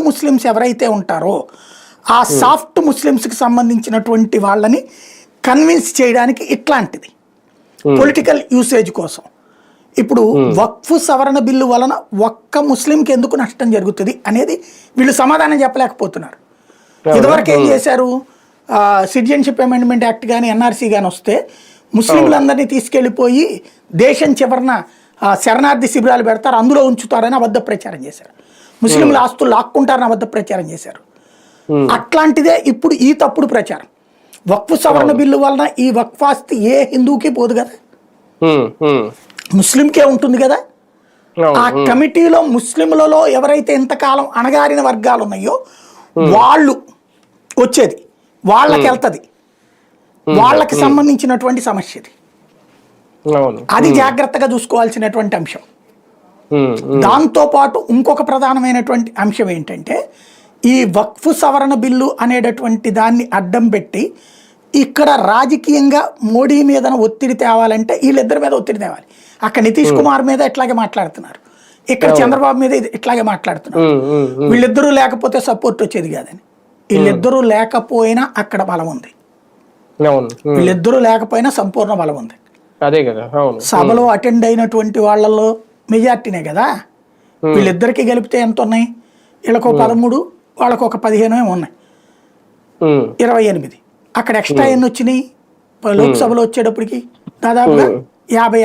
Muslims ఎవరైతే ఉంటారో ఆ సాఫ్ట్ ముస్లిమ్స్కి సంబంధించినటువంటి వాళ్ళని కన్విన్స్ చేయడానికి ఇట్లాంటిది పొలిటికల్ యూసేజ్ కోసం. ఇప్పుడు వక్ఫ్ సవరణ బిల్లు వలన ఒక్క ముస్లింకి ఎందుకు నష్టం జరుగుతుంది అనేది వీళ్ళు సమాధానం చెప్పలేకపోతున్నారు. ఇదివరకు ఏం చేశారు, సిటిజన్షిప్ అమెండ్మెంట్ యాక్ట్ కానీ ఎన్ఆర్సీ కానీ వస్తే ముస్లింలందరినీ తీసుకెళ్లిపోయి దేశం చివరన శరణార్థి శిబిరాలు పెడతారు, అందులో ఉంచుతారని అబద్ధ ప్రచారం చేశారు. ముస్లింల ఆస్తులు లాక్కుంటారని అబద్ధ ప్రచారం చేశారు. అట్లాంటిదే ఇప్పుడు ఈ తప్పుడు ప్రచారం. వక్ఫ్ సవరణ బిల్లు వలన ఈ వక్ఫ్ ఆస్తి ఏ హిందువుకి పోదు కదా, ముస్లింకే ఉంటుంది కదా. ఆ కమిటీలో ముస్లింలలో ఎవరైతే ఇంతకాలం అణగారిన వర్గాలు ఉన్నాయో వాళ్ళు వచ్చేది, వాళ్ళకి వెళ్తుంది, వాళ్ళకి సంబంధించినటువంటి సమస్యది. అది జాగ్రత్తగా చూసుకోవాల్సినటువంటి అంశం. దాంతోపాటు ఇంకొక ప్రధానమైనటువంటి అంశం ఏంటంటే, ఈ వక్ఫ్ సవరణ బిల్లు అనేటటువంటి దాన్ని అడ్డం పెట్టి ఇక్కడ రాజకీయంగా మోడీ మీద ఒత్తిడి తేవాలంటే వీళ్ళిద్దరి మీద ఒత్తిడి తేవాలి. అక్కడ నితీష్ కుమార్ మీద ఇట్లాగే మాట్లాడుతున్నారు, ఇక్కడ చంద్రబాబు మీద ఇట్లాగే మాట్లాడుతున్నారు. వీళ్ళిద్దరూ లేకపోతే సపోర్ట్ వచ్చేది కాదని. వీళ్ళిద్దరూ లేకపోయినా అక్కడ బలం ఉంది, వీళ్ళిద్దరూ లేకపోయినా సంపూర్ణ బలం ఉంది. సభలో అటెండ్ అయినటువంటి వాళ్ళలో మెజార్టీనే కదా. వీళ్ళిద్దరికి గెలిపితే ఎంత ఉన్నాయి, వీళ్ళకు 13, వాళ్ళకు ఒక 15 ఉన్నాయి, 28. అక్కడ ఎక్స్ట్రా ఎన్ని వచ్చినాయి లోక్సభలో వచ్చేటప్పటికి దాదాపుగా 50-60